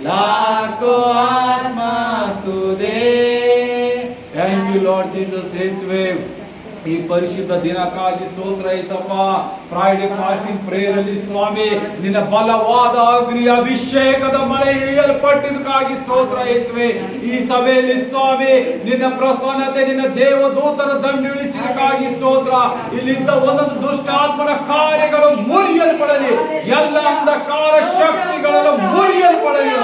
लाखों आत्मा तू दे. Thank you Lord Jesus. ಯೇಸುವೇ, ಈ ಪರಿಶುದ್ಧ ದಿನಕ್ಕಾಗಿ ಸ್ತೋತ್ರ ಯೇಸಪ್ಪ. ಫ್ರೈಡೆ ಫಾಸ್ಟಿಂಗ್ ಪ್ರೇಯರ್ ಅಲ್ಲಿ ಸ್ವಾಮಿ ನಿನ್ನ ಬಲವಾದ ಅಗ್ನಿ ಅಭಿಷೇಕದ ಮಳೆ ಇಳಿಯಲ್ಪಟ್ಟಿದ್ದಕ್ಕಾಗಿ ಸ್ತೋತ್ರ ಯೇಸುವೇ. ಈ ಸಭೆಯಲ್ಲಿ ಸ್ವಾಮಿ ನಿನ್ನ ಪ್ರಸನ್ನತೆ, ನಿನ್ನ ದೇವದೂತರ ದಂಡು ಇಳಿಸಿದಕ್ಕಾಗಿ ಸ್ತೋತ್ರ. ಇಲ್ಲಿದ್ದ ಒಂದೊಂದು ದುಷ್ಟಾತ್ಮನ ಕಾರ್ಯಗಳು ಮುರಿಯಲ್ಪಡಲಿ, ಎಲ್ಲ ಅಂಧಕಾರ ಶಕ್ತಿಗಳು ಮುರಿಯಲ್ಪಡಲಿ.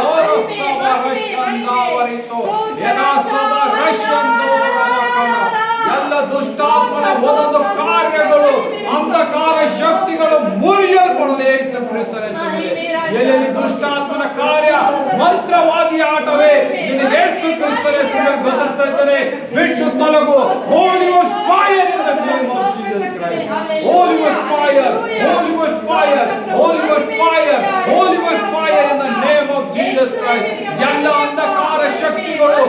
ಎಲ್ಲ ದುಷ್ಟಾತ್ಮನ ಒಂದೊಂದು ಕಾರ್ಯಗಳು, ಅಂಧಕಾರ ಶಕ್ತಿಗಳು ಮುರಿಯಲ್ಪಡಲಿ ಯೇಸು ಕ್ರಿಸ್ತನ ಹೆಸರಿನಲ್ಲಿ. ಎಲ್ಲೆಲ್ಲಿ ದುಷ್ಟಾತ್ಮನ ಕಾರ್ಯ, ಮಂತ್ರವಾದಿ ಆಟವೇ ನಿನ್ನ ಯೇಸು ಕ್ರಿಸ್ತನ ಹೆಸರಿನಲ್ಲಿ ಗದರಿಸ್ತಾ ಇದ್ದೇನೆ, ಬಿಟ್ಟು ತೊಲಗು. Holy ghost fire in the name of Jesus Christ. Holi ghost fire, Holi ghost fire, Holi ghost fire, Holi ghost fire in the name of Jesus Christ. ಎಲ್ಲ ಅಂಧಕಾರ ಶಕ್ತಿಗಳು,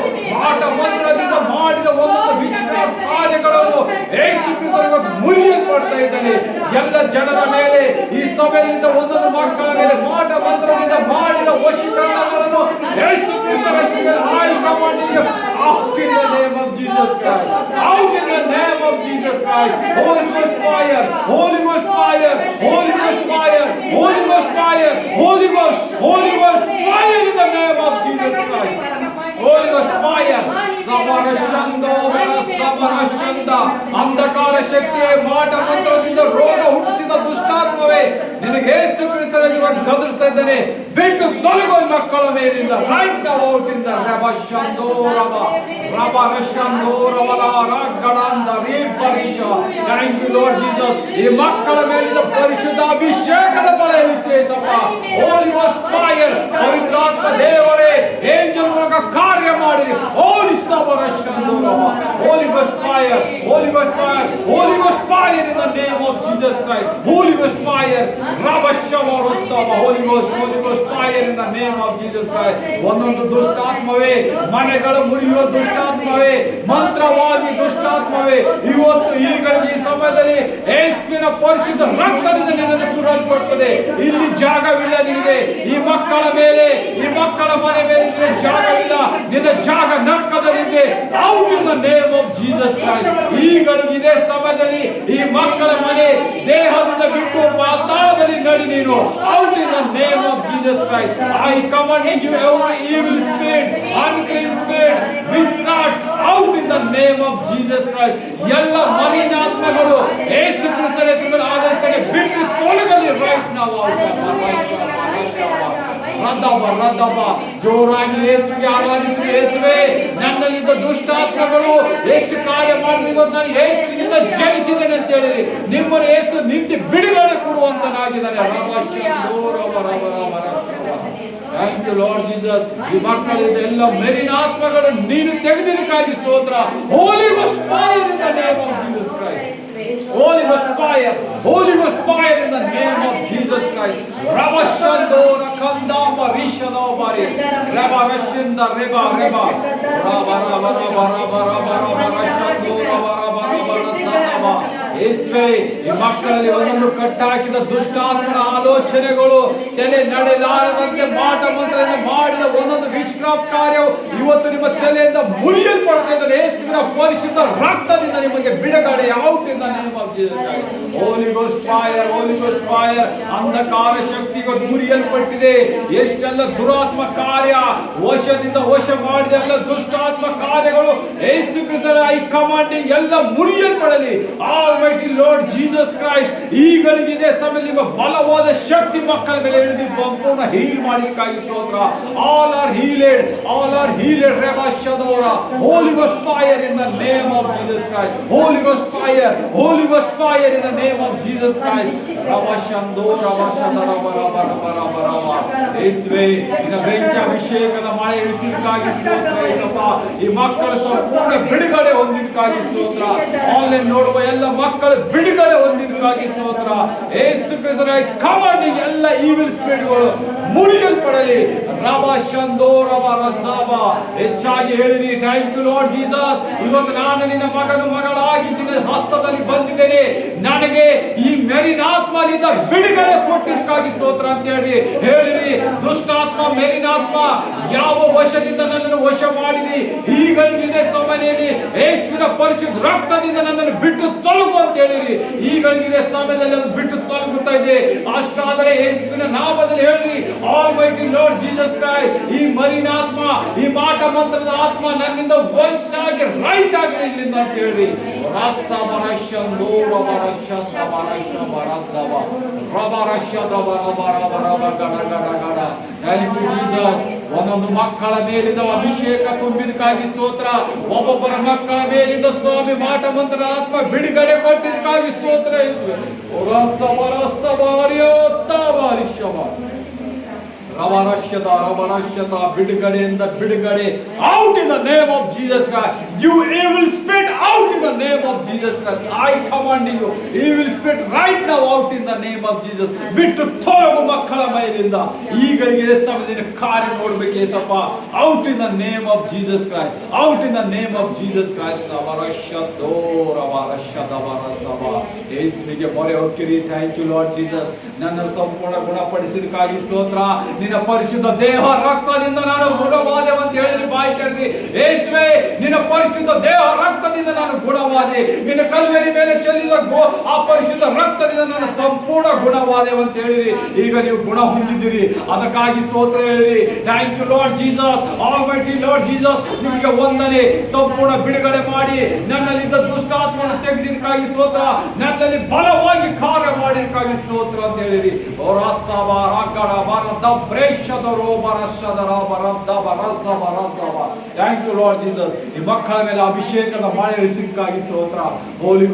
ಆಟ ಮಂತ್ರದಿಂದ ಮಾಡಿದ ಒಂದೊಂದು ವಿಚಿತ್ರ ಕಾರ್ಯಗಳನ್ನು ಯೇಸು ಕ್ರಿಸ್ತನಿಗೆ ಮುರಿಯಲ್ಪಡ್ತಾ ಇದ್ದಾನೆ. ಎಲ್ಲ ಜನರ ಮೇಲೆ, ಈ ಸಭೆಯಿಂದ ಒಂದೊಂದು ಮಕ್ಕಳ ಮೇಲೆ ಮಾಟ ಮಂತ್ರದಿಂದ ಮಾಡಿದ ವಶೀಕರಣಗಳನ್ನು ಯೇಸು ಕ್ರಿಸ್ತನ ಹೆಸರಿನಲ್ಲಿ I command you out in the name of Jesus Christ. Out in the name of Jesus Christ. Holy Ghost fire, Holy Ghost fire, Holy Ghost fire, Holy Ghost fire, Holy Ghost fire in the name of Jesus Christ. Holy Ghost fire. ಸಮರಶಂದ ಅಂಧಕಾರ ಶಕ್ತಿಯೇ, ಮಾಟ ಮಂತ್ರದಿಂದ ರೋಗ ಹುಟ್ಟಿಸಿದ ದುಷ್ಟಾತ್ಮವೇ, ನಿನಗೆ ಯೇಸು ಕ್ರಿಸ್ತನಿಗೆ ಗದರಿಸ್ತಾ ಇದ್ದೇನೆ, ಬಿಟ್ಟು ತೊಲಗು ಮಕ್ಕಳ ಮೇಲಿಂದ. Right now out in the ರಬಶಂದೋರವ ರಬರಶಂದೋರವಲ ರಗಡಂದ ರೀಪರಿಶ. Thank you Lord Jesus. ಈ ಮಕ್ಕಳ ಮೇಲಿಂದ ಪರಿಶುದ್ಧ ಅಭಿಷೇಕದ ಬಲ ಇಳಿಸೇತಪ್ಪ. ಹೋಲಿ ಗೋಸ್ಟ್ ಫೈರ್, ಪವಿತ್ರಾತ್ಮ ದೇವರೇ, ಏಂಜಲ್ ಮೂಲಕ ಕಾರ್ಯ ಮಾಡಿರಿ. ಹೋಲಿ ಸಮರಶಂದೋರವ, Holy ghost fire, Holi ghost fire, Holi ghost fire in the name of Jesus Christ. Holi ghost fire, ರಬಶವರುತ್ತಮ, Holy ghost fire in the name of Jesus Christ. ಒಂದೊಂದು ದುಷ್ಟಾತ್ಮವೇ, ಮನೆಗಳು ಮುರಿಯುವ ದುಷ್ಟಾತ್ಮವೇ, ಮಂತ್ರವಾದಿ ದುಷ್ಟಾತ್ಮವೇ, ಇವತ್ತು ಈಗಳಿಗೆ ಈ ಸಮಯದಲ್ಲಿ ಯೇಸುವಿನ ಪರಿಶುದ್ಧ ರಕ್ತದಿಂದ ನಿನ್ನನ್ನು ಸುರಲ್ಪಡುತ್ತದೆ. ಇಲ್ಲಿ ಜಾಗವಿಲ್ಲ ನಿನಗೆ, ಈ ಮಕ್ಕಳ ಮೇಲೆ, ಈ ಮಕ್ಕಳ ಮನೆ ಮೇಲೆ ನಿನ್ನ ಜಾಗವಿಲ್ಲ. ನಿನ್ನ ಜಾಗ ನರಕದಲ್ಲಿದೆ. Out in the name of Jesus Christ. ಈಗಳಿಗೆ ಇದೇ ಸಮಯದಲ್ಲಿ ಈ ಮಕ್ಕಳ ಮನೆ ದೇಹದಿಂದ ಬಿಟ್ಟು ಪಾತಾಳದಲ್ಲಿ ನಡಿ ನೀನು. Out in the name of Jesus Christ. I command you every evil spirit, unclean spirit, ವಿಸ್ಟಾರ್ಟ್ out in the name of Jesus Christ. ಎಲ್ಲ ಮಲಿನಾತ್ಮಗಳು ಯೇಸು ಕ್ರಿಸ್ತನ ಹೆಸರಿನಲ್ಲಿ ಆದೇಶಕ್ಕೆ ಬಿಟ್ಟು ತೊಲಗಲಿ. ರೈಟ್ ನಾವು ರದ್ದಬ್ಬ ಜೋರಾಗಿ ಯೇಸುವಿಗೆ ಆರಾಧಿಸಿ. ಯೇಸುವೇ, ನನ್ನಲ್ಲಿದ್ದ ದುಷ್ಟಾತ್ಮಗಳು ಎಷ್ಟು ಕಾರ್ಯ ಮಾಡಿದ್ರು ನಾನು ಯೇಸುವಿನಿಂದ ಜಯಿಸಿದ್ದೇನೆ ಅಂತ ಹೇಳಿರಿ. ನಿಮ್ಮನ್ನು ಯೇಸು ನಿಂತು ಬಿಡುಗಡೆ ಕೊಡುವಂತನಾಗಿದ್ದಾನೆ. Thank you Lord Jesus. ಈ ಮಕ್ಕಳಿಂದ ಎಲ್ಲ ಮೆರಿನಾತ್ಮಗಳು ನೀನು ತೆಗೆದಿದ್ದಕ್ಕಾಗಿ ಸ್ತೋತ್ರ. Holy ghost fire in the name of Jesus Christ. Holy Ghost fire, Holy Ghost fire in the name of Jesus Christ. Rabashando rakanda marishado bari, Rabashinda reba reba, ಯೇಸುವೇ, ಈ ಮಕ್ಕಳಲ್ಲಿ ಒಂದೊಂದು ಕಟ್ಟಾಕಿದ ದುಷ್ಟಾತ್ಮನ ಆಲೋಚನೆಗಳು, ತಲೆ ನಡೆಲಾರದಂತೆ ಮಾಟ ಮಂತ್ರದಿಂದ ಮಾಡಿದ ಒಂದೊಂದು ವಿಶ್ರಾಪ್ ಕಾರ್ಯವು ಇವತ್ತು ನಿಮ್ಮ ತಲೆಯಿಂದ ಮುರಿಯಲ್ಪಡ್ತಾ ಇದ್ದಾರೆ. ಯೇಸುವಿನ ಪರಿಶುದ್ಧ ರಕ್ತದಿಂದ ನಿಮಗೆ ಬಿಡುಗಡೆ. Out in the name of Jesus Christ. Holi ghost fire, Holi ghost fire. ಅಂಧಕಾರ ಶಕ್ತಿಗಳು ಮುರಿಯಲ್ಪಟ್ಟಿದೆ. ಎಷ್ಟೆಲ್ಲ ದುರಾತ್ಮ ಕಾರ್ಯ, ವಶದಿಂದ ವಶ ಮಾಡಿದ ಎಲ್ಲ ದುಷ್ಟಾತ್ಮ ಕಾರ್ಯಗಳು ಯೇಸು ಕ್ರಿಸ್ತನ ಐ ಕಮಾಂಡಿಂಗ್ ಎಲ್ಲ ಮುರಿಯಲ್ಪಡಲಿ. ಆಲ್ಮೈಟಿ ಲಾರ್ಡ್ ಜೀಸಸ್ ಕ್ರೈಸ್ಟ್, ಈಗಳಿಗೆ ಇದೇ ಸಮಯದಲ್ಲಿ ನಿಮ್ಮ ಬಲವಾದ ಶಕ್ತಿ ಮಕ್ಕಳ ಮೇಲೆ ಇಳಿದು ಸಂಪೂರ್ಣ ಹೀಲ್ ಮಾಡಲಿಕ್ಕಾಗಿ ಸ್ತೋತ್ರ. All are healed, all are healed. ರೆಬಶದೋರ, Holy ghost fire in the name of Jesus Christ. Holi ghost fire, Holi ghost fire in the name of Jesus Christ. ರಬಶಂದೋರ ರಬಶದರ ಬರಬ ರಬ ರಬ. ಯೇಸುವೇ, ನಿನ್ನ ಬೆಂಕಿ ಅಭಿಷೇಕದ ಮಳೆ ಇಳಿಸಿದಕ್ಕಾಗಿ ಸ್ತೋತ್ರ ಯೇಸಪ್ಪ. ಈ ಮಕ್ಕಳ ಸಂಪೂರ್ಣ ಬಿಡುಗಡೆ ಹೊಂದಿದಕ್ಕಾಗಿ ಸ್ತೋತ್ರ. ಆನ್ಲೈನ್ ನೋಡುವ ಎಲ್ಲ ಮಕ್ಕಳು ಬಿಡುಗಡೆ ಹೊಂದಿದಕ್ಕಾಗಿ ಸ್ತೋತ್ರ. ಯೇಸು ಕ್ರಿಸ್ತನ ಕಮಾಂಡಿಂಗ್ ಎಲ್ಲ ಈವಿಲ್ ಸ್ಪಿರಿಟ್ಗಳು ಮುರಿಯಲ್ಪಡಲಿ. ಹೆಚ್ಚಾಗಿ ಹೇಳಿರಿ. Thank you Lord Jesus. ಇವತ್ತು ನಾನು ನಿನ್ನ ಮಗನು ಮಗಳಾಗಿ ನಿನ್ನ ಹಸ್ತದಲ್ಲಿ ಬಂದಿದ್ದೇನೆ. ನನಗೆ ಈ ಮೆರಿನಾತ್ಮನಿಂದ ಬಿಡುಗಡೆ ಕೊಟ್ಟಿದ್ದಕ್ಕಾಗಿ ಸ್ತೋತ್ರ ಅಂತ ಹೇಳಿರಿ. ಮೇಲಿನಾತ್ಮ ಯಾವ ವಶದಿಂದ ನನ್ನನ್ನು ವಶ ಮಾಡಿದಿ, ಈಗಳಿಗಿದೆ ಸಮಯದಲ್ಲಿ ಯೇಸುವಿನ ಪರಿಶುದ್ಧ ರಕ್ತದಿಂದ ನನ್ನನ್ನು ಬಿಟ್ಟು ತೊಲಗು ಅಂತ ಹೇಳಿರಿ. ಈಗಳಿಗಿದೆ ಸಮಯದಲ್ಲಿ ಅದು ಬಿಟ್ಟು ತೊಲಗುತ್ತಾ ಇದೆ. ಅಷ್ಟಾದರೆ ಯೇಸುವಿನ ನಾಮದಲ್ಲಿ ಹೇಳ್ರಿ, ಆಲ್ಮೈಟಿ ಲಾರ್ಡ್ ಜೀಸಸ್ ಕ್ರೈಸ್ಟ್, ಈ ಮಲಿನಾತ್ಮ, ಈ ಮಾಟ ಮಂತ್ರದ ಆತ್ಮ ನನ್ನಿಂದ ವಂಚಾಗಿ ರೈಟ್ ಆಗಿ ಇಲ್ಲಿಂದ ಅಂತ ಹೇಳ್ರಿ. ಒಂದೊಂದು ಮಕ್ಕಳ ಮೇಲಿಂದ ಅಭಿಷೇಕ ತುಂಬಿದಕ್ಕಾಗಿ ಸ್ತೋತ್ರ. ಒಬ್ಬೊಬ್ಬರ ಮಕ್ಕಳ ಮೇಲಿಂದ ಸ್ವಾಮಿ ಮಾಟ ಮಂತ್ರ ಆತ್ಮ ಬಿಡುಗಡೆ ಕೊಟ್ಟಿದ್ದಕ್ಕಾಗಿ ಸ್ತೋತ್ರ. ಬಿಡುಗಡೆಯಿಂದ ಬಿಡುಗಡೆ. Out in the name of Jesus Christ. You evil spirit, out in the name of Jesus Christ. I command you, evil spirit, right now out in the name of Jesus. ಬಿಟ್ಟು ತೊಲಗು ಮಕ್ಕಳ ಮೇಲಿಂದ. ಈಗಳಿಗೆ ಸಮಯದಲ್ಲಿ ಕಾರ್ಯ ನೋಡಬೇಕು ಏಸಪ್ಪ. Out in the name of Jesus Christ, out in the name of Jesus Christ. ಯೇಸುವಿಗೆ ಮೊರೆ ಹೋಗ್ತೀರಿ. Thank you Lord Jesus. ನನ್ನ ಸಂಪೂರ್ಣ ಗುಣಪಡಿಸಿದಕ್ಕಾಗಿ ಸ್ತೋತ್ರ. ನಿನ್ನ ಪರಿಶುದ್ಧ ದೇಹ ರಕ್ತದಿಂದ ನಾನು ಗುಣವಾದೆ ಅಂತ ಹೇಳಿದ್ರೆ ಬಾಯಿ ತೆರೆದಿ, ಯೇಸುವೇ ನಿನ್ನ ಪರಿಶುದ್ಧ ದೇಹ ರಕ್ತದಿಂದ ನಾನು ಗುಣವಾದೆ. ನಿನ್ನ ಕಲ್ವೇರಿ ಮೇಲೆ ಚೆಲ್ಲಿದ ಆ ಪರಿಶುದ್ಧ ರಕ್ತದಿಂದ ನಾನು ಸಂಪೂರ್ಣ ಗುಣವಾದೆ ಅಂತ ಹೇಳಿರಿ. ಈಗ ನೀವು ಗುಣ ಹೊಂದಿದ್ದೀರಿ, ಅದಕ್ಕಾಗಿ ಸ್ತೋತ್ರ ಹೇಳಿರಿ. Thank you Lord Jesus, almighty Lord Jesus. ನಿಮಗೆ ವಂದನೆ. ಸಂಪೂರ್ಣ ಬಿಡುಗಡೆ ಮಾಡಿ ನನ್ನಲ್ಲಿದ್ದ ದುಷ್ಟಾತ್ಮನ ತೆಗೆದಿದ್ದಕ್ಕಾಗಿ ಸ್ತೋತ್ರ. ನನ್ನಲ್ಲಿ ಬಲವಾಗಿ ಕಾರ್ಯ ಮಾಡಿದಕ್ಕಾಗಿ ಸ್ತೋತ್ರ ಅಂತ ಹೇಳಿರಿ. Thank you Lord Jesus. ಈ ಮಕ್ಕಳ ಮೇಲೆ ಅಭಿಷೇಕದ ಮಳೆ ಇಳಿಸಿದಕ್ಕಾಗಿ ಸ್ತೋತ್ರ. ಹೋಲಿ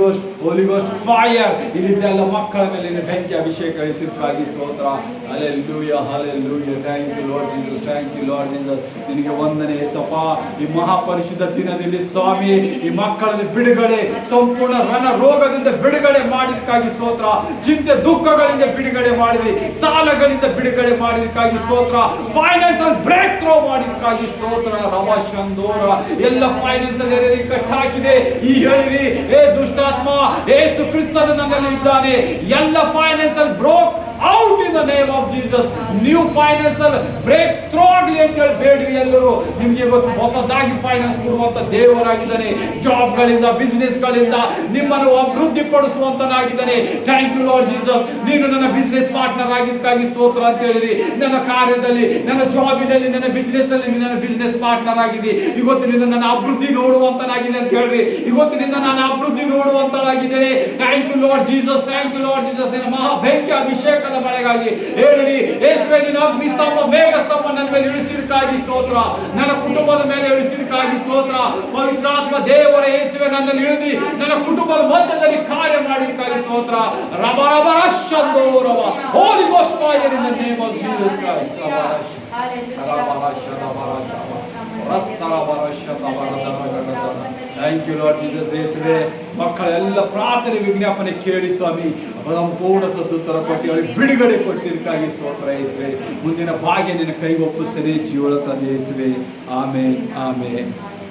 ಗೋಸ್ಟ್ ಫೈರ್ ಇಲ್ಲಿದ್ದೆಲ್ಲ ಮಕ್ಕಳ ಮೇಲೆ ಬೆಂಕಿ ಅಭಿಷೇಕ ಇಳಿಸಿದಕ್ಕಾಗಿ ಸ್ತೋತ್ರ. Hallelujah hallelujah. Thank you Lord Jesus, thank you Lord Jesus. ನಿನಗೆ ವಂದನೆ ಯೇಸಪ್ಪ. ಈ ಮಹಾಪರಿಶುದ್ಧ ದಿನದಲ್ಲಿ ಸ್ವಾಮಿ ಈ ಮಕ್ಕಳಲ್ಲಿ ಬಿಡುಗಡೆ, ಸಂಪೂರ್ಣ ರಣ ರೋಗದಿಂದ ಬಿಡುಗಡೆ ಮಾಡಿದಕ್ಕಾಗಿ ಸ್ತೋತ್ರ. ಚಿಂತೆ ದುಃಖಗಳಿಂದ ಬಿಡುಗಡೆ ಮಾಡಿದ್ರಿ, ಸಾಲಗಳಿಂದ ಬಿಡುಗಡೆ ಮಾಡಿದಕ್ಕಾಗಿ ಸ್ತೋತ್ರ. ಫೈನಾನ್ಸಿಯಲ್ ಬ್ರೇಕ್ ಥ್ರೋ ಮಾಡಿದಕ್ಕಾಗಿ ಸ್ತೋತ್ರ. ರವಾಶಂದೋರ ಎಲ್ಲ ಫೈನಾನ್ಸಿಯಲ್ ಕಟ್ಟಾಕಿದೆ ಈ ಹೇಳಿರಿ, ಏ ದುಷ್ಟಾತ್ಮ ಯೇಸು ಕ್ರಿಸ್ತನು ನನ್ನಲ್ಲಿ ಇದ್ದಾನೆ. ಎಲ್ಲ financial broke out in the name of Jesus. New financial breakthrough ಆಗಲಿ ಅಂತ ಹೇಳಿ ಬೇಡ್ರಿ ಎಲ್ಲರೂ. ನಿಮ್ಗೆ ಇವತ್ತು ಹೊಸದಾಗಿ ಫೈನಾನ್ಸ್ ಕೊಡುವಂತ ದೇವರಾಗಿದ್ದಾನೆ. ಜಾಬ್ ಗಳಿಂದ, ಬಿಸಿನೆಸ್ ಗಳಿಂದ ನಿಮ್ಮನ್ನು ಅಭಿವೃದ್ಧಿ ಪಡಿಸುವಂತನಾಗಿದ್ದಾನೆ. Thank you Lord Jesus. ನೀನು ನನ್ನ ಬಿಸಿನೆಸ್ ಪಾರ್ಟ್ನರ್ ಆಗಿದ್ದಕ್ಕಾಗಿ ಸ್ತೋತ್ರ ಅಂತ ಹೇಳಿರಿ. ನನ್ನ ಕಾರ್ಯದಲ್ಲಿ, ನನ್ನ ಜಾಬಿನಲ್ಲಿ, ನನ್ನ ಬಿಸಿನೆಸ್ ಅಲ್ಲಿ ನನ್ನ ಬಿಸಿನೆಸ್ ಪಾರ್ಟ್ನರ್ ಆಗಿದೆ. ಇವತ್ತಿನಿಂದ ನನ್ನ ಅಭಿವೃದ್ಧಿ ನೋಡುವಂತನಾಗಿದೆ ಅಂತ ಹೇಳ್ರಿ. ಇವತ್ತಿನಿಂದ ನಾನು ಅಭಿವೃದ್ಧಿ ನೋಡುವಂತನಾಗಿದ್ದೇನೆ. Thank you Lord Jesus, thank you Lord Jesus. ನಿನ್ನ ಮಹಾ ಬೆಂಕಿ ಅಭಿಷೇಕದ ಮಳೆಗಾಗಿ ಹೇಳಿರಿ, ಯೇಸುವೇ ನಿನ್ನ ಅಗ್ನಿ ಸ್ತಂಭ, ಮೇಘ ಸ್ತಂಭ ನನ್ನ ಮೇಲೆ ಇಳಿಸಿದಕ್ಕಾಗಿ ಸ್ತೋತ್ರ. ನನ್ನ ಕುಟುಂಬದ ಮೇಲೆ ಇಳಿಸಿದಕ್ಕಾಗಿ ಸ್ತೋತ್ರ. ಪವಿತ್ರಾತ್ಮ ದೇವರ ಯೇಸುವೇ ನನ್ನಲ್ಲಿ ಇಳಿದಿ ನನ್ನ ಕುಟುಂಬದ ಮಧ್ಯದಲ್ಲಿ ಕಾರ್ಯ ಮಾಡಿದಕ್ಕಾಗಿ ಸ್ತೋತ್ರ. ರಬ ರಬ ರಶ್ಶಂದೋ ರಬ. Holy ghost fire in the name of Jesus Christ. Thank you Lord Jesus. ಯೇಸುವೇ ಮಕ್ಕಳೆಲ್ಲ ಪ್ರಾರ್ಥನೆ ವಿಜ್ಞಾಪನೆ ಕೇಳಿ ಸ್ವಾಮಿ ಸಂಪೂರ್ಣ ಸದ್ದುತ್ತರ ಕೊಟ್ಟು ಅವರಿಗೆ ಬಿಡುಗಡೆ ಕೊಟ್ಟಿದ್ದಕ್ಕಾಗಿ ಸ್ತೋತ್ರ ಯೇಸುವೇ. ಮುಂದಿನ ಭಾಗ್ಯ ನಿನ್ನ ಕೈಗೆ ಒಪ್ಪಿಸ್ತೇನೆ ಜೀವನ ತಂದೆ ಯೇಸುವೇ. ಆಮೇನ್ ಆಮೇನ್.